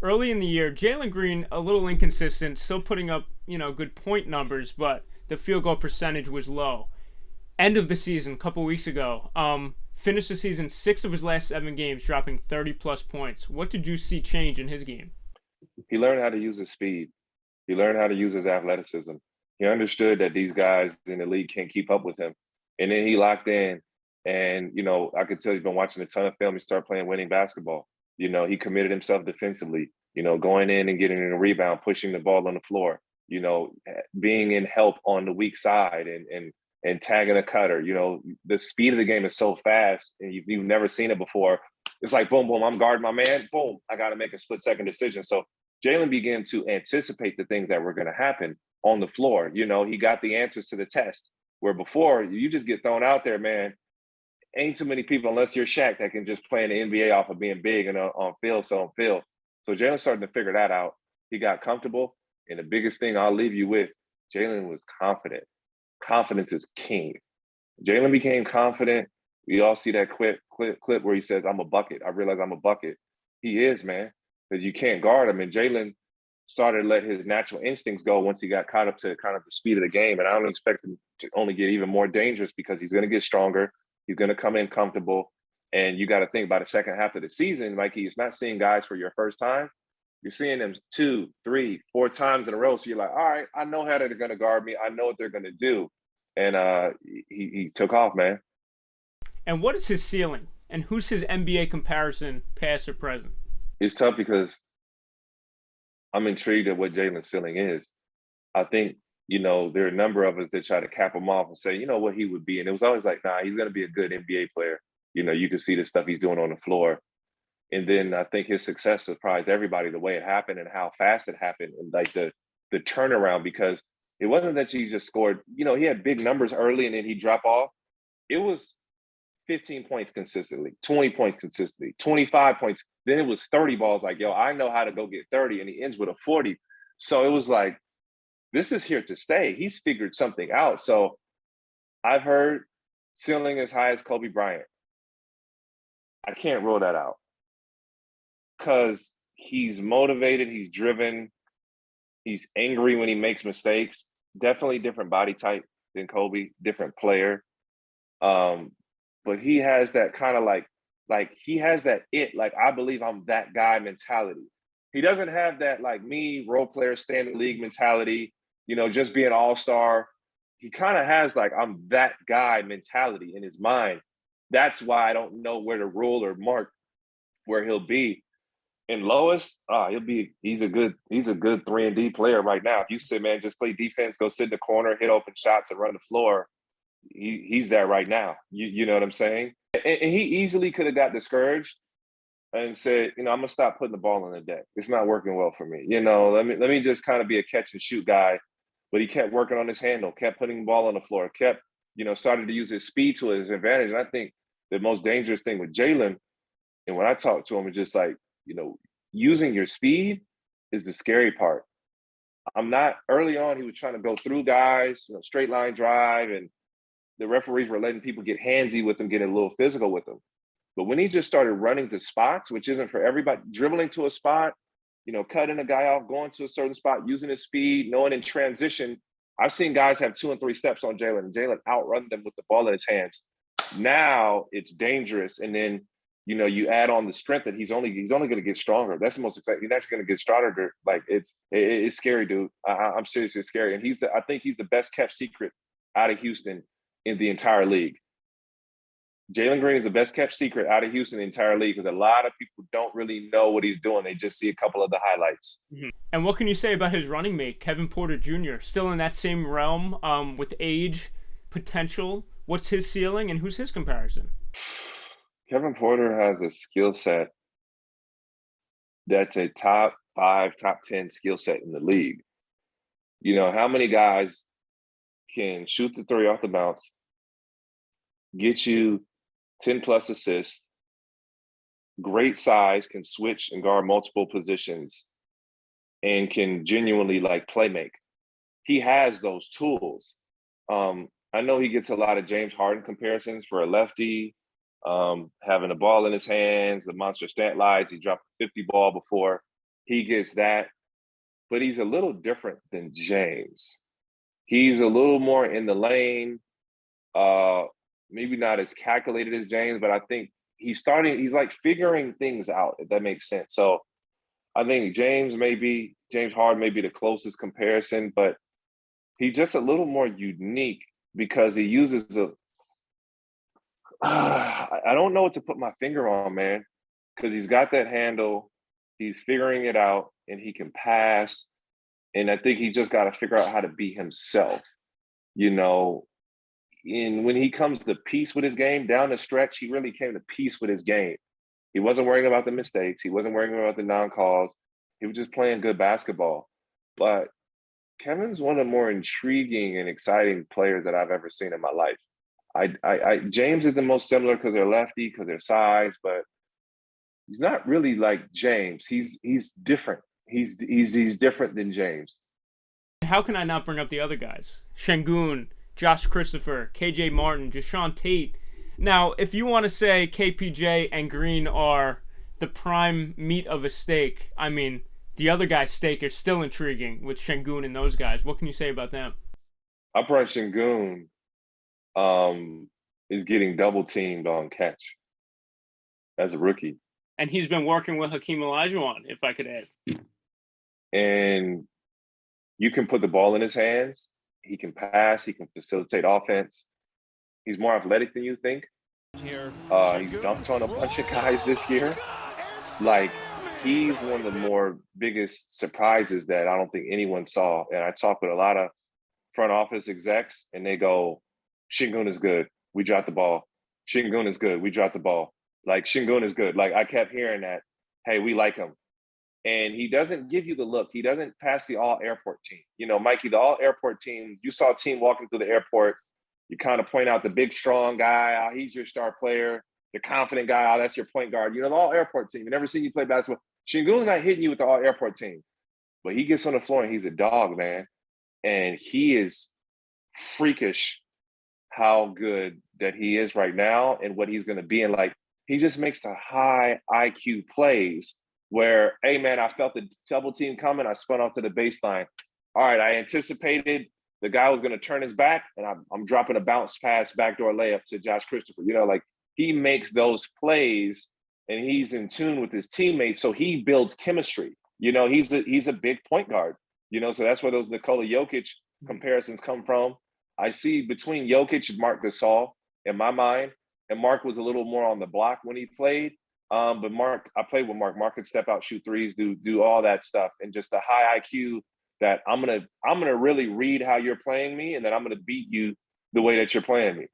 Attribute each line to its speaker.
Speaker 1: early in the year, Jalen Green a little inconsistent, still putting up good point numbers, but the field goal percentage was low. End of the season, a couple weeks ago, finished the season 6 of his last 7 games, dropping 30 plus points. What did you see change in his game?
Speaker 2: He learned how to use his speed. He learned how to use his athleticism. He understood that these guys in the league can't keep up with him. And then he locked in. And, I could tell he's been watching a ton of film. He started playing winning basketball. He committed himself defensively, going in and getting a rebound, pushing the ball on the floor, being in help on the weak side and tagging a cutter. The speed of the game is so fast and you've never seen it before. It's like, boom, boom, I'm guarding my man. Boom, I got to make a split-second decision. So Jalen began to anticipate the things that were going to happen on the floor. He got the answers to the test, where before you just get thrown out there, man. Ain't too many people, unless you're Shaq, that can just play in the NBA off of being big and on field. So Jalen started to figure that out. He got comfortable. And the biggest thing I'll leave you with, Jalen was confident. Confidence is king. Jalen became confident. We all see that clip where he says, I'm a bucket. I realize I'm a bucket. He is, man, because you can't guard him. And Jalen started to let his natural instincts go once he got caught up to kind of the speed of the game. And I don't expect him to only get even more dangerous because he's going to get stronger. He's going to come in comfortable. And you got to think about the second half of the season, Mikey, it's not seeing guys for your first time. You're seeing them 2, 3, 4 times in a row. So you're like, all right, I know how they're going to guard me. I know what they're going to do. And he took off, man.
Speaker 1: And what is his ceiling? And who's his NBA comparison, past or present?
Speaker 2: It's tough because I'm intrigued at what Jalen's ceiling is. I think, there are a number of us that try to cap him off and say, what he would be. And it was always like, nah, he's going to be a good NBA player. You can see the stuff he's doing on the floor. And then I think his success surprised everybody, the way it happened and how fast it happened, and like the turnaround, because it wasn't that he just scored, he had big numbers early and then he dropped off. It was 15 points consistently, 20 points consistently, 25 points. Then it was 30 balls like, yo, I know how to go get 30. And he ends with a 40. So it was like, this is here to stay. He's figured something out. So I've heard ceiling as high as Kobe Bryant. I can't rule that out because he's motivated, he's driven, he's angry when he makes mistakes. Definitely different body type than Kobe, different player. But he has that kind of like he has that like, I believe I'm that guy mentality. He doesn't have that like me, role player, stay in the league mentality, just be an all-star. He kind of has like, I'm that guy mentality in his mind. That's why I don't know where to rule or mark where he'll be. And lowest, he's a good 3-and-D player right now. If you say, man, just play defense, go sit in the corner, hit open shots and run the floor, he's that right now. You know what I'm saying? And he easily could have got discouraged and said, I'm gonna stop putting the ball on the deck. It's not working well for me. Let me just kind of be a catch and shoot guy. But he kept working on his handle, kept putting the ball on the floor, kept, started to use his speed to his advantage. And I think the most dangerous thing with Jalen, and when I talk to him, it's just like, using your speed is the scary part. Early on, he was trying to go through guys, straight line drive, and the referees were letting people get handsy with him, getting a little physical with him. But when he just started running to spots, which isn't for everybody, dribbling to a spot, cutting a guy off, going to a certain spot, using his speed, knowing in transition. I've seen guys have 2 and 3 steps on Jalen, and Jalen outrun them with the ball in his hands. Now it's dangerous. And then, you add on the strength that he's only going to get stronger. That's the most exciting. He's actually going to get stronger. Like it's scary, dude. I'm serious. It's scary. And I think he's the best kept secret out of Houston in the entire league. Jalen Green is the best kept secret out of Houston in the entire league because a lot of people don't really know what he's doing. They just see a couple of the highlights.
Speaker 1: Mm-hmm. And what can you say about his running mate, Kevin Porter Jr., still in that same realm with age, potential? What's his ceiling and who's his comparison?
Speaker 2: Kevin Porter has a skill set that's a top 5, top 10 skill set in the league. How many guys can shoot the three off the bounce, get you 10 plus assists, great size, can switch and guard multiple positions, and can genuinely like play make. He has those tools. I know he gets a lot of James Harden comparisons for a lefty, having the ball in his hands, the monster stat lines. He dropped a 50 ball before. He gets that, but he's a little different than James. He's a little more in the lane, maybe not as calculated as James, but I think he's like figuring things out, if that makes sense. So I think James Harden may be the closest comparison, but he's just a little more unique because he uses I don't know what to put my finger on, man, because he's got that handle, he's figuring it out, and he can pass. And I think he just got to figure out how to be himself, you know. And when he comes to peace with his game down the stretch, he really came to peace with his game. He wasn't worrying about the mistakes. He wasn't worrying about the non-calls. He was just playing good basketball. But Kevin's one of the more intriguing and exciting players that I've ever seen in my life. James is the most similar because they're lefty, because they're size, but he's not really like James. He's different. He's different than James.
Speaker 1: How can I not bring up the other guys? Sengun, Josh Christopher, KJ Martin, Jashawn Tate. Now, if you want to say KPJ and Green are the prime meat of a steak, I mean, the other guy's steak is still intriguing with Sengun and those guys. What can you say about them?
Speaker 2: Alperen Sengun is getting double teamed on catch as a rookie.
Speaker 1: And he's been working with Hakeem Olajuwon, if I could add.
Speaker 2: And you can put the ball in his hands. He can pass. He can facilitate offense. He's more athletic than you think. He's dunked on a bunch of guys this year. Like, he's one of the more biggest surprises that I don't think anyone saw. And I talk with a lot of front office execs, and they go, Sengun is good. We dropped the ball. Sengun is good. We dropped the ball. Like, Sengun is good. Like, I kept hearing that. Hey, we like him. And he doesn't give you the look. He doesn't pass the all-airport team. You know, Mikey, the all-airport team, you saw a team walking through the airport. You kind of point out the big, strong guy. Oh, he's your star player. The confident guy. Oh, that's your point guard. You know, the all-airport team. You never seen you play basketball. Sengun's not hitting you with the all-airport team. But he gets on the floor and he's a dog, man. And he is freakish how good that he is right now and what he's going to be. And, like, he just makes the high IQ plays where, hey, man, I felt the double team coming. I spun off to the baseline. All right, I anticipated the guy was going to turn his back, and I'm dropping a bounce pass, backdoor layup to Josh Christopher. You know, like, he makes those plays, and he's in tune with his teammates, so he builds chemistry. You know, he's a big point guard. You know, so that's where those Nikola Jokic comparisons come from. I see between Jokic and Marc Gasol in my mind, and Marc was a little more on the block when he played. But Marc, I played with Marc. Marc could step out, shoot threes, do all that stuff, and just the high IQ that I'm gonna really read how you're playing me, and then I'm gonna beat you the way that you're playing me.